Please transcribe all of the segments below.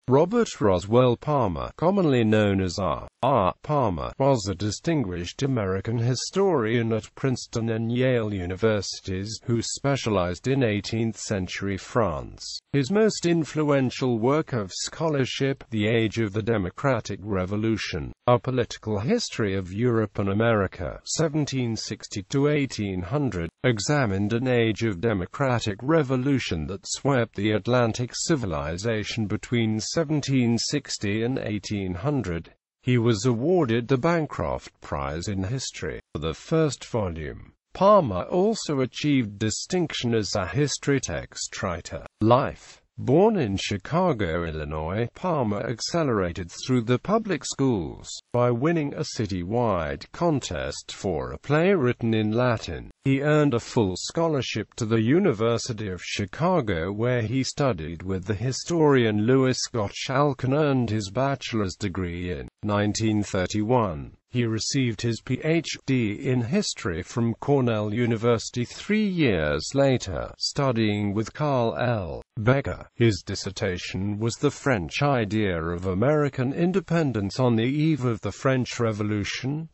Robert Roswell Palmer, commonly known as R.R.Palmer, was a distinguished American historian at Princeton and Yale universities who specialized in 18th-century France. His most influential work of scholarship, The Age of the Democratic Revolution, A Political History of Europe and America, 1760 to 1800, examined an age of democratic revolution that swept the Atlantic civilization between 1760 and 1800. He was awarded the Bancroft Prize in History for the first volume. Palmer also achieved distinction as a history text writer. Life. Born in Chicago, Illinois, Palmer accelerated through the public schools by winning a city-wide contest for a play written in Latin. He earned a full scholarship to the University of Chicago, where he studied with the historian Louis Gottschalk and earned his bachelor's degree in 1931. He received his Ph.D. in history from Cornell University 3 years later, studying with Carl L. Becker. His dissertation was The French Idea of American Independence on the Eve of the French Revolution,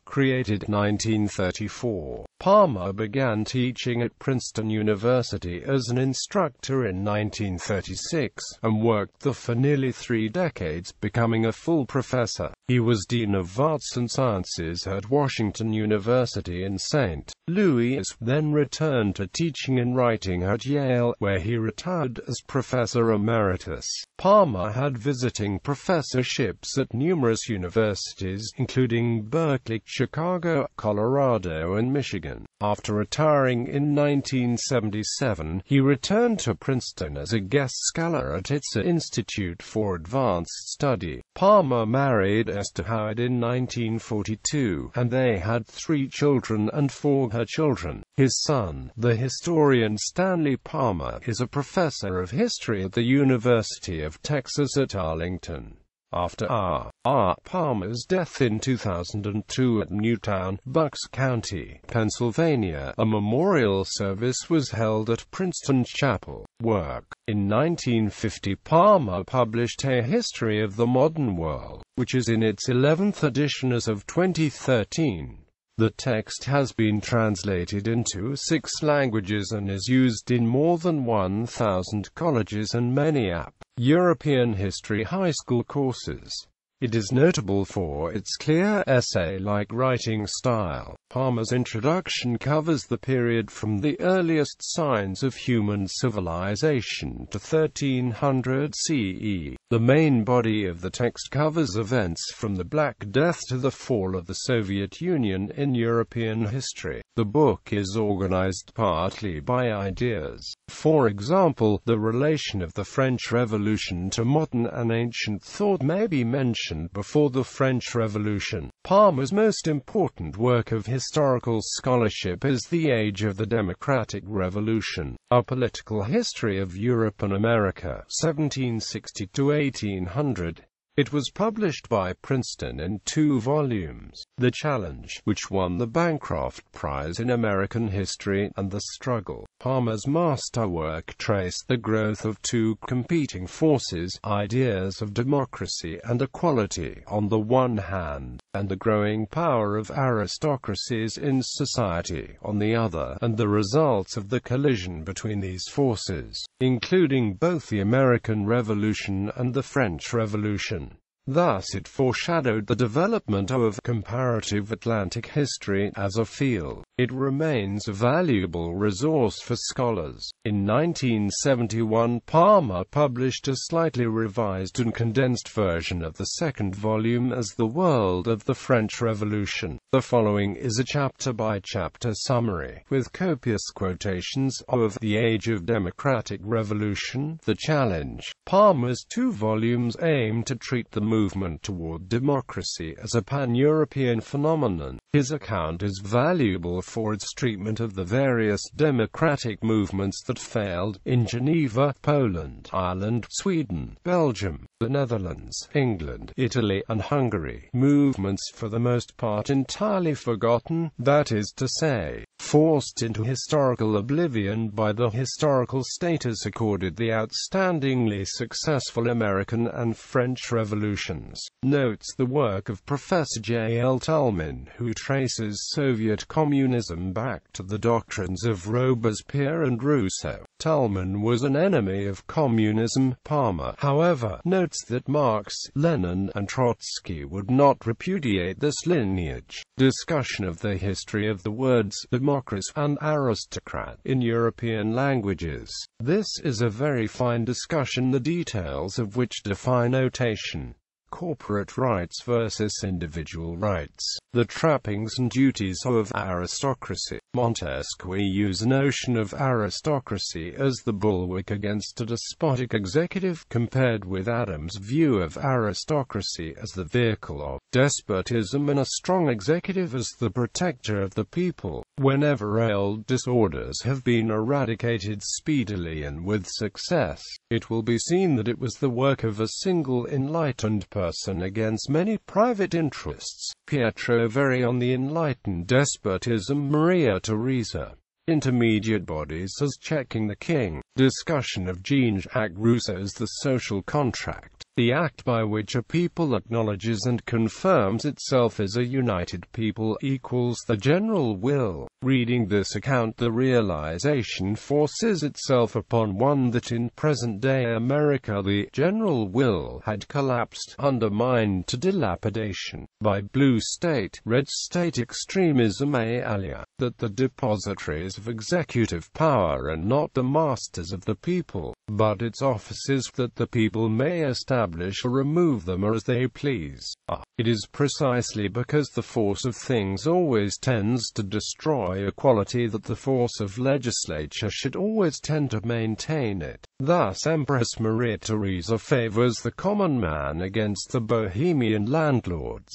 created 1934. Palmer began teaching at Princeton University as an instructor in 1936, and worked there for nearly 3 decades, becoming a full professor. He was Dean of Arts and Sciences at Washington University in St. Louis, then returned to teaching and writing at Yale, where he retired as Professor Emeritus. Palmer had visiting professorships at numerous universities, including Berkeley, Chicago, Colorado, and Michigan. After retiring in 1977, he returned to Princeton as a guest scholar at its Institute for Advanced Study. Palmer married Esther Howard in 1942, and they had 3 children and 4 children. His son, the historian Stanley Palmer, is a professor of history at the University of Texas at Arlington. After R.R. Palmer's death in 2002 at Newtown, Bucks County, Pennsylvania, a memorial service was held at Princeton Chapel. In 1950, Palmer published A History of the Modern World, which is in its 11th edition as of 2013. The text has been translated into 6 languages and is used in more than 1,000 colleges and many European history high school courses. It is notable for its clear essay-like writing style. Palmer's introduction covers the period from the earliest signs of human civilization to 1300 CE. The main body of the text covers events from the Black Death to the fall of the Soviet Union in European history. The book is organized partly by ideas. For example, the relation of the French Revolution to modern and ancient thought may be mentioned before the French Revolution. Palmer's most important work of historical scholarship is The Age of the Democratic Revolution, A Political History of Europe and America, 1760 to 1800. It was published by Princeton in 2 volumes, The Challenge, which won the Bancroft Prize in American History, and The Struggle. Palmer's masterwork traced the growth of 2 competing forces, ideas of democracy and equality on the one hand, and the growing power of aristocracies in society on the other, and the results of the collision between these forces, including both the American Revolution and the French Revolution. Thus it foreshadowed the development of comparative Atlantic history as a field. It remains a valuable resource for scholars. In 1971, Palmer published a slightly revised and condensed version of the 2nd volume as The World of the French Revolution. The following is a chapter-by-chapter summary, with copious quotations of The Age of Democratic Revolution, The Challenge. Palmer's 2 volumes aim to treat the movement toward democracy as a pan-European phenomenon. His account is valuable for its treatment of the various democratic movements that failed in Geneva, Poland, Ireland, Sweden, Belgium, the Netherlands, England, Italy, and Hungary. Movements for the most part entirely forgotten, that is to say, forced into historical oblivion by the historical status accorded the outstandingly successful American and French revolutions, notes the work of Professor J. L. Tolman, who traces Soviet communism back to the doctrines of Robespierre and Rousseau. Tolman was an enemy of communism. Palmer, however, notes that Marx, Lenin, and Trotsky would not repudiate this lineage. Discussion of the history of the words democracy and aristocrat in European languages. This is a very fine discussion, the details of which defy notation. Corporate rights versus individual rights. The trappings and duties of aristocracy. Montesquieu used the notion of aristocracy as the bulwark against a despotic executive, compared with Adams' view of aristocracy as the vehicle of despotism and a strong executive as the protector of the people. Whenever old disorders have been eradicated speedily and with success, it will be seen that it was the work of a single enlightened person against many private interests. Pietro Verri on the enlightened despotism. Maria Theresa. Intermediate bodies as checking the king. Discussion of Jean-Jacques Rousseau's The Social Contract, the act by which a people acknowledges and confirms itself as a united people equals the general will. Reading this account, the realization forces itself upon one that in present-day America the general will had collapsed, undermined to dilapidation, by blue state, red state extremism et alia, that the depositaries of executive power are not the masters of the people, but its offices, that the people may establish or remove them as they please. It is precisely because the force of things always tends to destroy equality that the force of legislature should always tend to maintain it. Thus Empress Maria Theresa favors the common man against the bohemian landlords.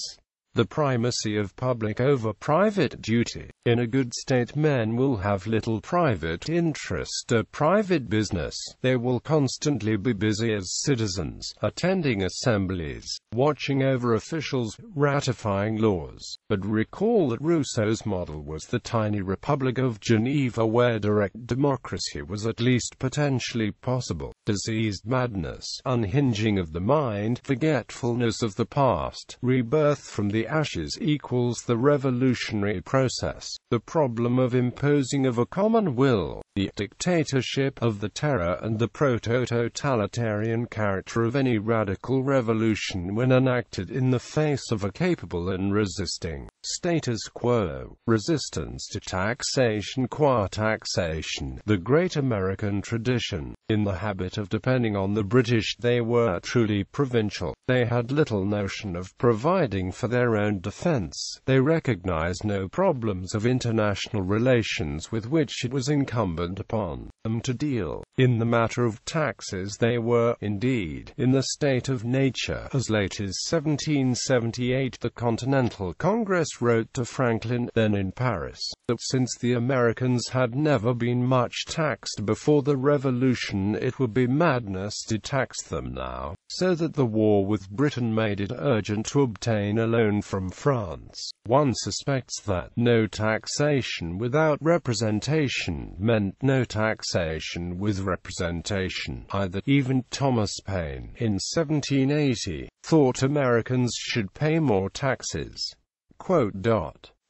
The primacy of public over private duty. In a good state, men will have little private interest or private business. They will constantly be busy as citizens, attending assemblies, watching over officials, ratifying laws. But recall that Rousseau's model was the tiny Republic of Geneva, where direct democracy was at least potentially possible. Diseased madness, unhinging of the mind, forgetfulness of the past, rebirth from the ashes equals the revolutionary process. The problem of imposing of a common will, the dictatorship of the terror and the proto-totalitarian character of any radical revolution when enacted in the face of a capable and resisting status quo. Resistance to taxation qua taxation. The great American tradition. In the habit of depending on the British, they were truly provincial. They had little notion of providing for their own defense. They recognized no problems of international relations with which it was incumbent upon them to deal. In the matter of taxes, they were, indeed, in the state of nature. As late as 1778, the Continental Congress wrote to Franklin, then in Paris, that since the Americans had never been much taxed before the Revolution, it would be madness to tax them now, so that the war with Britain made it urgent to obtain a loan from France. One suspects that no taxation without representation meant no taxation with representation either. Even Thomas Paine, in 1780, thought Americans should pay more taxes.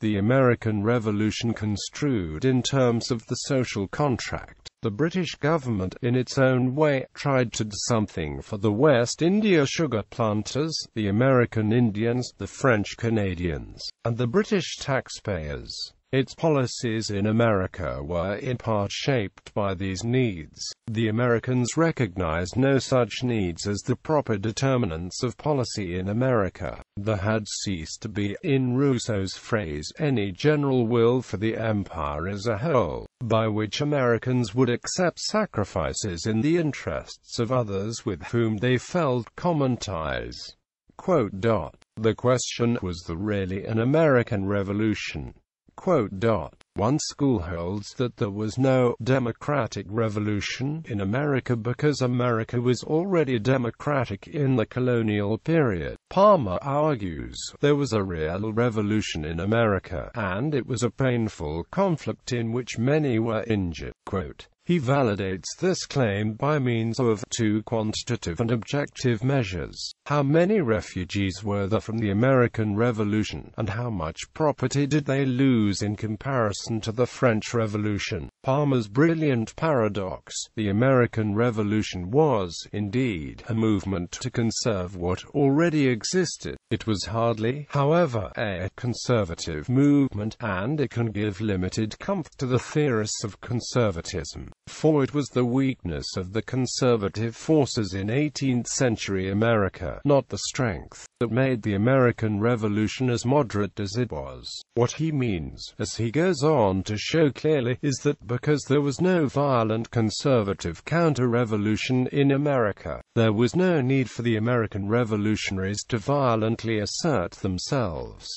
The American Revolution construed in terms of the social contract. The British government, in its own way, tried to do something for the West India sugar planters, the American Indians, the French Canadians, and the British taxpayers. Its policies in America were in part shaped by these needs. The Americans recognized no such needs as the proper determinants of policy in America. There had ceased to be, in Rousseau's phrase, any general will for the empire as a whole, by which Americans would accept sacrifices in the interests of others with whom they felt common ties. The question was there really an American Revolution? One school holds that there was no democratic revolution in America because America was already democratic in the colonial period. Palmer argues, there was a real revolution in America, and it was a painful conflict in which many were injured. Quote, he validates this claim by means of two quantitative and objective measures. How many refugees were there from the American Revolution, and how much property did they lose in comparison to the French Revolution? Palmer's brilliant paradox. The American Revolution was, indeed, a movement to conserve what already existed. It was hardly, however, a conservative movement, and it can give limited comfort to the theorists of conservatism, for it was the weakness of the conservative forces in 18th-century America, not the strength, that made the American Revolution as moderate as it was. What he means, as he goes on to show clearly, is that because there was no violent conservative counter-revolution in America, there was no need for the American revolutionaries to violently assert themselves.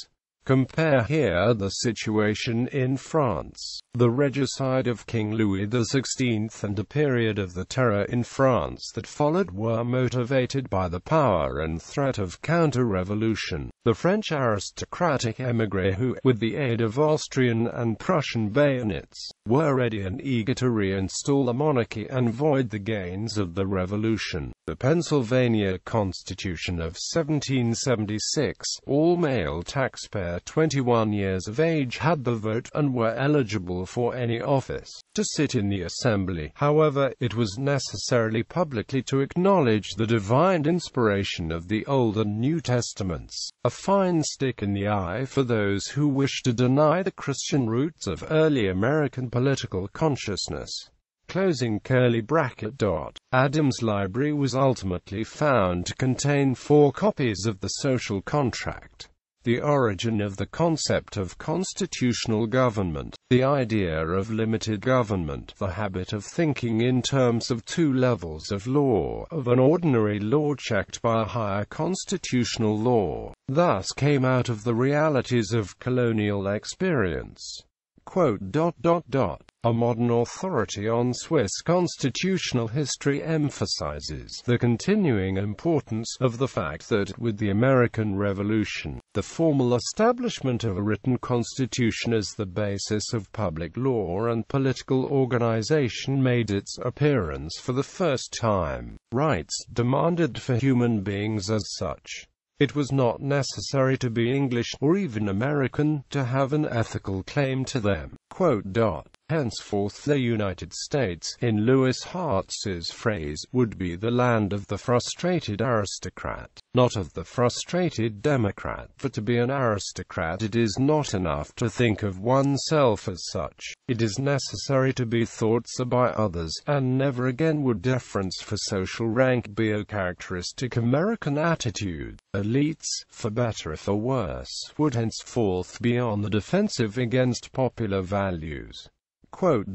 Compare here the situation in France, the regicide of King Louis XVI and a period of the terror in France that followed were motivated by the power and threat of counter-revolution. The French aristocratic émigrés who, with the aid of Austrian and Prussian bayonets, were ready and eager to reinstall the monarchy and void the gains of the revolution. The Pennsylvania Constitution of 1776, all male taxpayer 21 years of age had the vote and were eligible for any office. To sit in the assembly, however, it was necessary publicly to acknowledge the divine inspiration of the Old and New Testaments, a fine stick in the eye for those who wish to deny the Christian roots of early American political consciousness. Closing curly bracket. Adams' library was ultimately found to contain 4 copies of the Social Contract. The origin of the concept of constitutional government, the idea of limited government, the habit of thinking in terms of 2 levels of law, of an ordinary law checked by a higher constitutional law, thus came out of the realities of colonial experience. Quote, a modern authority on Swiss constitutional history emphasizes the continuing importance of the fact that, with the American Revolution, the formal establishment of a written constitution as the basis of public law and political organization made its appearance for the first time. Rights demanded for human beings as such. It was not necessary to be English, or even American, to have an ethical claim to them. Quote, henceforth the United States, in Lewis Hartz's phrase, would be the land of the frustrated aristocrat, not of the frustrated democrat. For to be an aristocrat it is not enough to think of oneself as such. It is necessary to be thought so by others, and never again would deference for social rank be a characteristic American attitude. Elites, for better or for worse, would henceforth be on the defensive against popular values. Quote,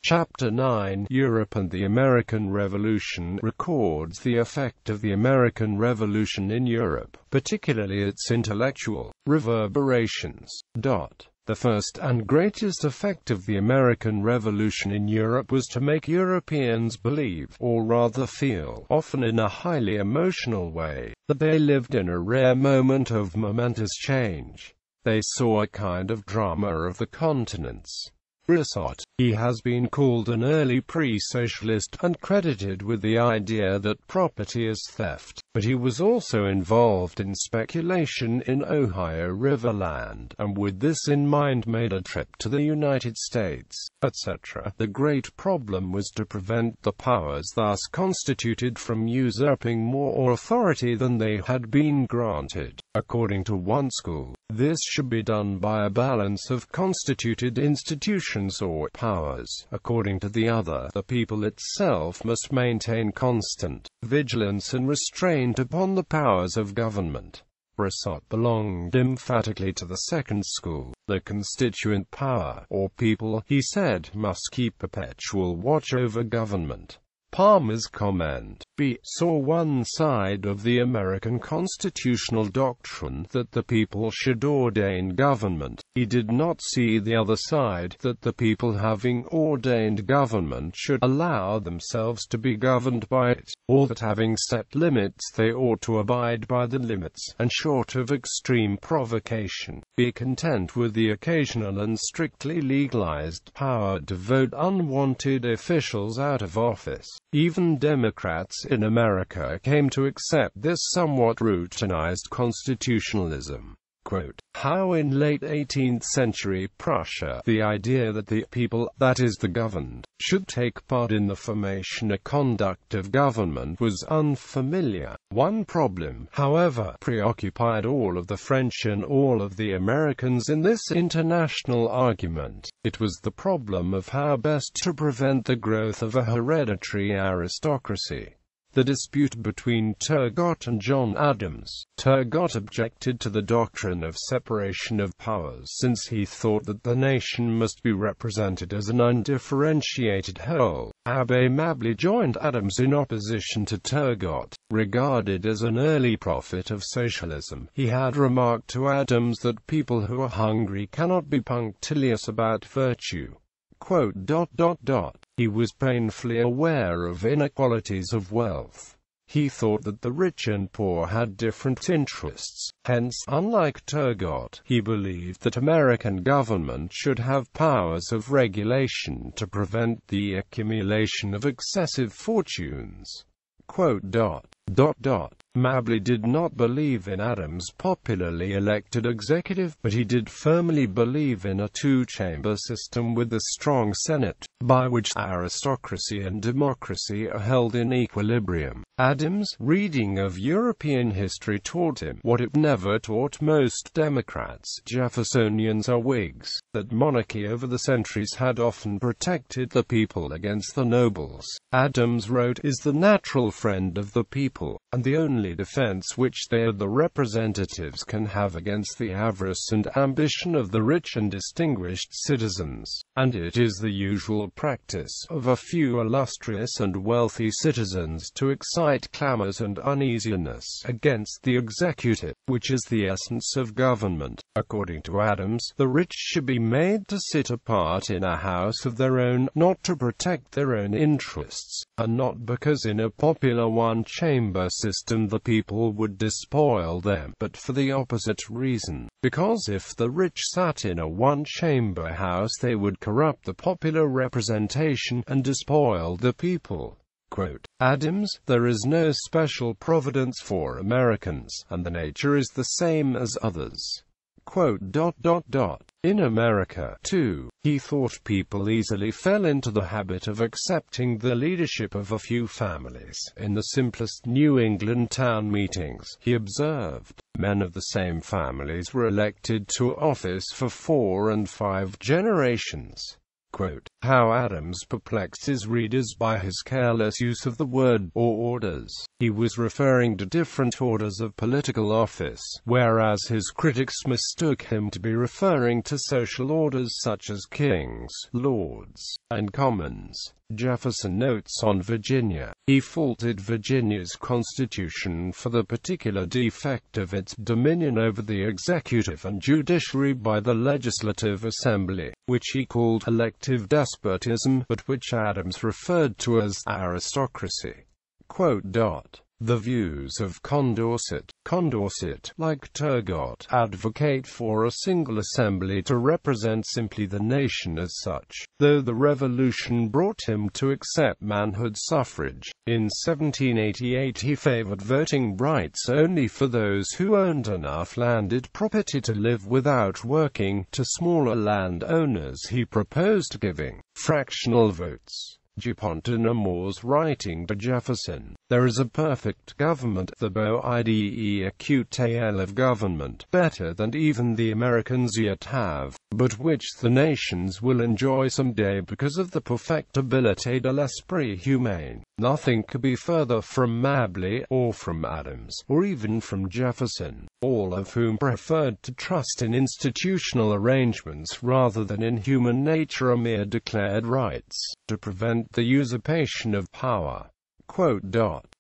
Chapter 9, Europe and the American Revolution, records the effect of the American Revolution in Europe, particularly its intellectual reverberations. The first and greatest effect of the American Revolution in Europe was to make Europeans believe, or rather feel, often in a highly emotional way, that they lived in a rare moment of momentous change. They saw a kind of drama of the continents. Rousseau, he has been called an early pre-socialist, and credited with the idea that property is theft, but he was also involved in speculation in Ohio River land, and with this in mind made a trip to the United States, etc. The great problem was to prevent the powers thus constituted from usurping more authority than they had been granted. According to one school, this should be done by a balance of constituted institutions or powers. According to the other, the people itself must maintain constant vigilance and restraint upon the powers of government. Rousseau belonged emphatically to the second school. The constituent power, or people, he said, must keep perpetual watch over government. Palmer's comment. B. Saw one side of the American constitutional doctrine that the people should ordain government. He did not see the other side, that the people having ordained government should allow themselves to be governed by it, or that having set limits they ought to abide by the limits, and short of extreme provocation, be content with the occasional and strictly legalized power to vote unwanted officials out of office. Even Democrats in America came to accept this somewhat routinized constitutionalism. Quote, how in late 18th century Prussia, the idea that the people, that is the governed, should take part in the formation and conduct of government was unfamiliar. One problem, however, preoccupied all of the French and all of the Americans in this international argument. It was the problem of how best to prevent the growth of a hereditary aristocracy. The dispute between Turgot and John Adams. Turgot objected to the doctrine of separation of powers since he thought that the nation must be represented as an undifferentiated whole. Abbé Mably joined Adams in opposition to Turgot. Regarded as an early prophet of socialism, he had remarked to Adams that people who are hungry cannot be punctilious about virtue. Quote, He was painfully aware of inequalities of wealth. He thought that the rich and poor had different interests. Hence, unlike Turgot, he believed that American government should have powers of regulation to prevent the accumulation of excessive fortunes. Quote, Mably did not believe in Adams' popularly elected executive, but he did firmly believe in a two-chamber system with a strong Senate, by which aristocracy and democracy are held in equilibrium. Adams' reading of European history taught him what it never taught most Democrats, Jeffersonians or Whigs, that monarchy over the centuries had often protected the people against the nobles. Adams wrote, is the natural friend of the people, and the only defense which they, the representatives, can have against the avarice and ambition of the rich and distinguished citizens. And it is the usual practice of a few illustrious and wealthy citizens to excite clamors and uneasiness against the executive, which is the essence of government. According to Adams, the rich should be made to sit apart in a house of their own, not to protect their own interests, and not because in a popular one-chamber system the people would despoil them, but for the opposite reason. Because if the rich sat in a one-chamber house they would corrupt the popular representation and despoil the people. Quote, Adams, there is no special providence for Americans, and the nature is the same as others. Quote, In America, too, he thought people easily fell into the habit of accepting the leadership of a few families. In the simplest New England town meetings, he observed, men of the same families were elected to office for 4 and 5 generations. Quote, how Adams perplexed his readers by his careless use of the word orders. He was referring to different orders of political office, whereas his critics mistook him to be referring to social orders such as kings, lords, and commons. Jefferson notes on Virginia, he faulted Virginia's constitution for the particular defect of its dominion over the executive and judiciary by the legislative assembly, which he called elective despotism, but which Adams referred to as aristocracy. Quote, The views of Condorcet, like Turgot, advocate for a single assembly to represent simply the nation as such, though the Revolution brought him to accept manhood suffrage. In 1788 he favored voting rights only for those who owned enough landed property to live without working. To smaller landowners he proposed giving fractional votes. Dupont de Nemours's writing to Jefferson, there is a perfect government, the beau idee acute tale of government, better than even the Americans yet have, but which the nations will enjoy some day because of the perfectibilité de l'esprit humain. Nothing could be further from Mably, or from Adams, or even from Jefferson, all of whom preferred to trust in institutional arrangements rather than in human nature or mere declared rights. To prevent prevent the usurpation of power.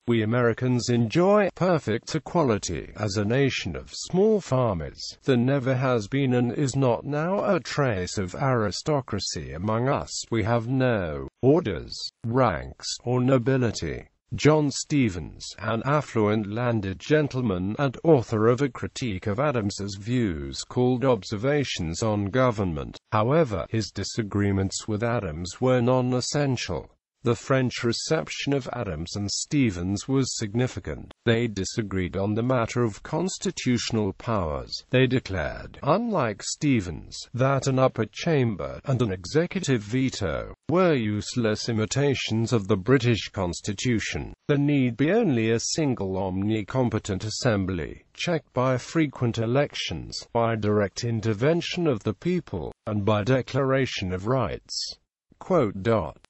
We Americans enjoy perfect equality as a nation of small farmers. There never has been and is not now a trace of aristocracy among us. We have no orders, ranks, or nobility. John Stevens, an affluent landed gentleman and author of a critique of Adams's views called Observations on Government. However, his disagreements with Adams were non-essential. The French reception of Adams and Stevens was significant. They disagreed on the matter of constitutional powers. They declared, unlike Stevens, that an upper chamber and an executive veto were useless imitations of the British Constitution. There need be only a single omnicompetent assembly, checked by frequent elections, by direct intervention of the people, and by declaration of rights.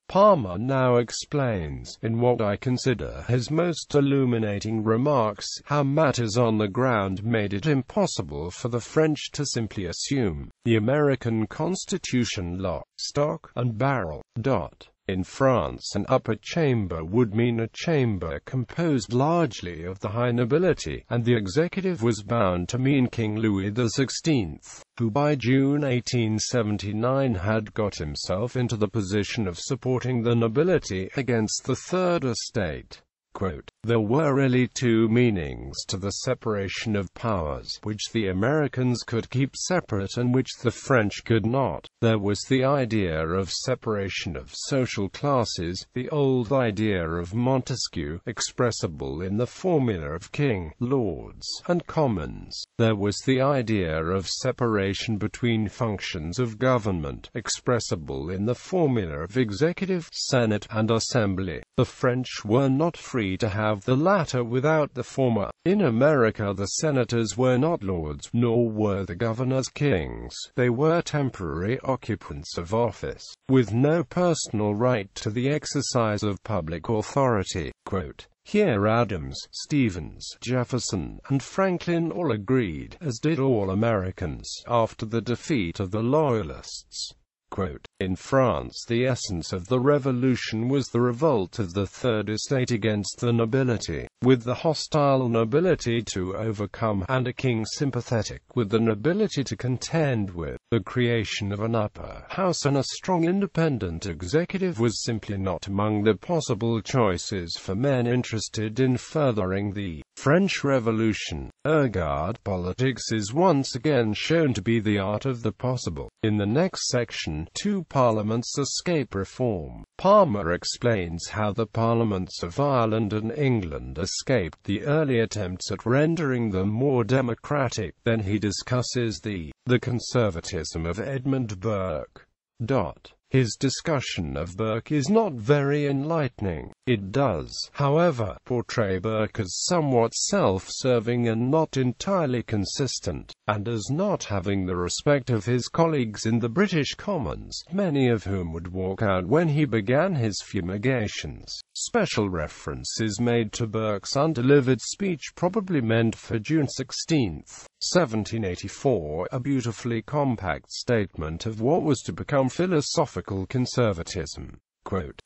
Palmer now explains, in what I consider his most illuminating remarks, how matters on the ground made it impossible for the French to simply assume the American Constitution lock, stock, and barrel. In France, an upper chamber would mean a chamber composed largely of the high nobility, and the executive was bound to mean King Louis XVI, who by June 1879 had got himself into the position of supporting the nobility against the Third Estate. There were really two meanings to the separation of powers, which the Americans could keep separate and which the French could not. There was the idea of separation of social classes, the old idea of Montesquieu, expressible in the formula of king, lords, and commons. There was the idea of separation between functions of government, expressible in the formula of executive, senate, and assembly. The French were not free to have the latter without the former. In America the senators were not lords, nor were the governors kings. They were temporary occupants of office, with no personal right to the exercise of public authority. Here Adams, Stevens, Jefferson, and Franklin all agreed, as did all Americans, after the defeat of the Loyalists. In France the essence of the revolution was the revolt of the Third Estate against the nobility, with the hostile nobility to overcome, and a king sympathetic with the nobility to contend with. The creation of an upper house and a strong independent executive was simply not among the possible choices for men interested in furthering the French Revolution. Ergo, politics is once again shown to be the art of the possible. In the next section, two parliaments escape reform. Palmer explains how the parliaments of Ireland and England escaped the early attempts at rendering them more democratic. Then he discusses the conservatism of Edmund Burke. His discussion of Burke is not very enlightening. It does, however, portray Burke as somewhat self-serving and not entirely consistent, and as not having the respect of his colleagues in the British Commons, many of whom would walk out when he began his fumigations. Special reference is made to Burke's undelivered speech probably meant for June 16, 1784, a beautifully compact statement of what was to become philosophical conservatism.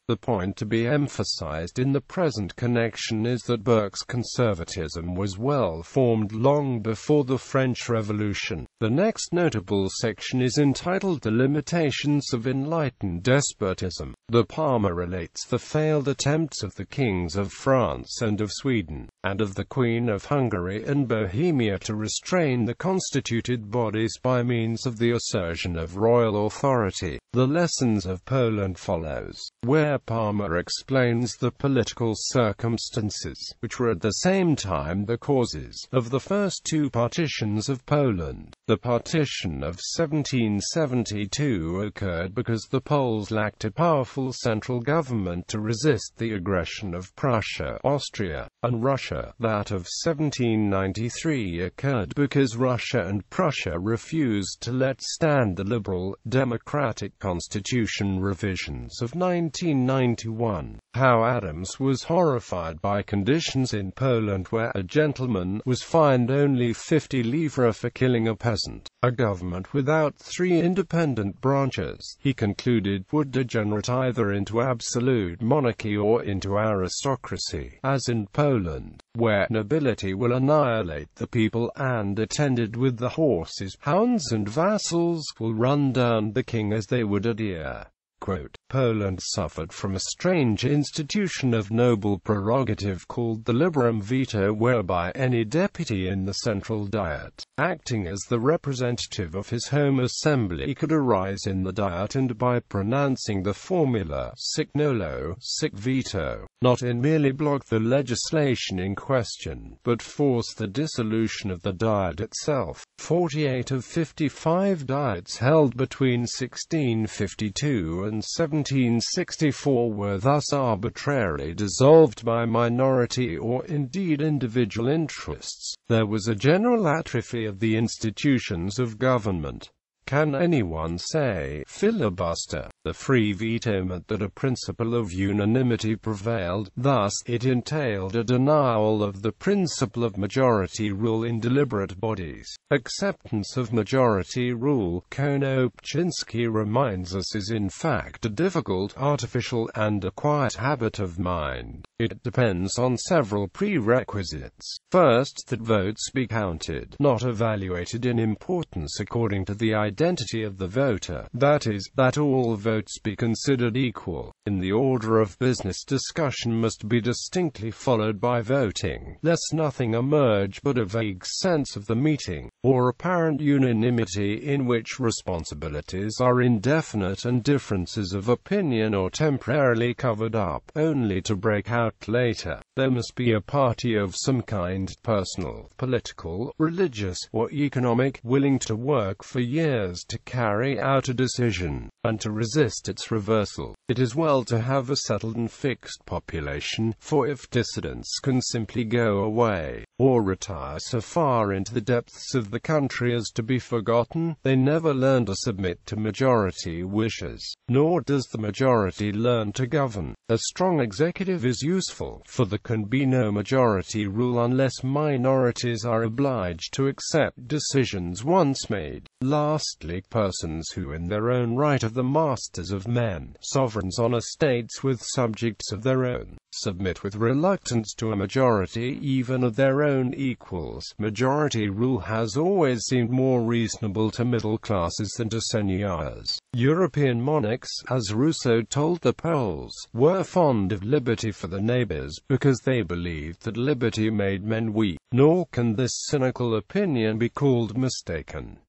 The point to be emphasized in the present connection is that Burke's conservatism was well formed long before the French Revolution. The next notable section is entitled The Limitations of Enlightened Despotism. The Palmer relates the failed attempts of the kings of France and of Sweden, and of the Queen of Hungary and Bohemia to restrain the constituted bodies by means of the assertion of royal authority. The Lessons of Poland follows, where Palmer explains the political circumstances, which were at the same time the causes, of the first two partitions of Poland. The partition of 1772 occurred because the Poles lacked a powerful central government to resist the aggression of Prussia, Austria, and Russia. That of 1793 occurred because Russia and Prussia refused to let stand the liberal, democratic constitution revisions of 19 1991. How Adams was horrified by conditions in Poland where a gentleman was fined only 50 livres for killing a peasant. A government without three independent branches, he concluded, would degenerate either into absolute monarchy or into aristocracy, as in Poland, where nobility will annihilate the people and, attended with the horses, hounds and vassals, will run down the king as they would a deer. Quote, Poland suffered from a strange institution of noble prerogative called the liberum veto, whereby any deputy in the Central Diet, acting as the representative of his home assembly, could arise in the Diet and by pronouncing the formula sic nolo, sic veto, not in merely block the legislation in question, but force the dissolution of the Diet itself. 48 of 55 Diets held between 1652 and 1764 were thus arbitrarily dissolved by minority or indeed individual interests. There was a general atrophy of the institutions of government. Can anyone say, filibuster? The free veto meant that a principle of unanimity prevailed, thus, it entailed a denial of the principle of majority rule in deliberate bodies. Acceptance of majority rule, Konopczynski reminds us, is in fact a difficult, artificial, and acquired habit of mind. It depends on several prerequisites. First, that votes be counted, not evaluated in importance according to the identity of the voter, that is, that all votes be considered equal. In the order of business, discussion must be distinctly followed by voting, lest nothing emerge but a vague sense of the meeting, or apparent unanimity in which responsibilities are indefinite and differences of opinion or temporarily covered up, only to break out later. There must be a party of some kind, personal, political, religious, or economic, willing to work for years to carry out a decision, and to resist its reversal. It is well to have a settled and fixed population, for if dissidents can simply go away, or retire so far into the depths of the country as to be forgotten, they never learn to submit to majority wishes, nor does the majority learn to govern. A strong executive is useful, for there can be no majority rule unless minorities are obliged to accept decisions once made. Lastly, persons who in their own right are the masters of men, sovereigns on estates with subjects of their own, submit with reluctance to a majority even of their own equals. Majority rule has always seemed more reasonable to middle classes than to seigneurs. European monarchs, as Rousseau told the Poles, were fond of liberty for the neighbors, because they believed that liberty made men weak. Nor can this cynical opinion be called mistaken.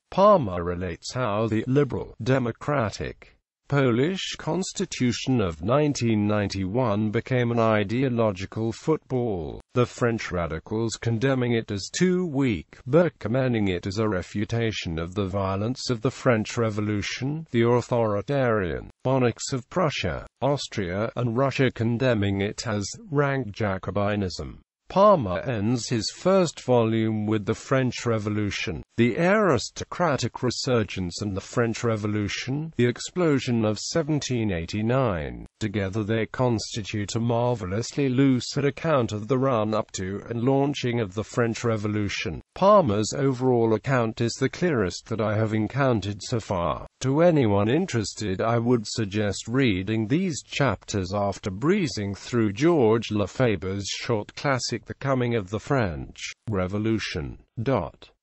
Palmer relates how the liberal, democratic, Polish Constitution of 1991 became an ideological football, the French radicals condemning it as too weak, but commending it as a refutation of the violence of the French Revolution, the authoritarian monarchs of Prussia, Austria, and Russia condemning it as rank Jacobinism. Palmer ends his first volume with the French Revolution, the aristocratic resurgence and the French Revolution, the explosion of 1789. Together they constitute a marvelously lucid account of the run-up to and launching of the French Revolution. Palmer's overall account is the clearest that I have encountered so far. To anyone interested, I would suggest reading these chapters after breezing through George Lefebvre's short classic The Coming of the French Revolution.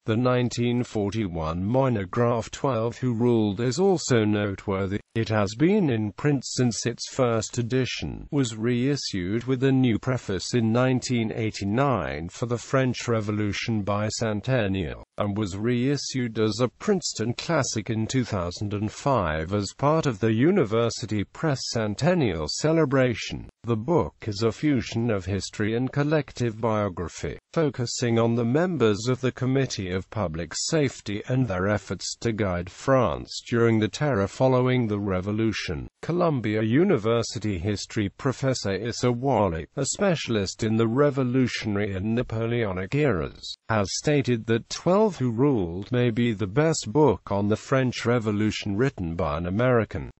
The 1941 monograph 12 Who Ruled is also noteworthy. It has been in print since its first edition was reissued with a new preface in 1989 for the French Revolution Bicentennial, and was reissued as a Princeton classic in 2005 as part of the University Press Centennial celebration. The book is a fusion of history and collective biography, focusing on the members of the Committee of Public Safety and their efforts to guide France during the terror following the Revolution. Columbia University history professor Issa Wally, a specialist in the Revolutionary and Napoleonic eras, has stated that 12 Who Ruled may be the best book on the French Revolution written by an American.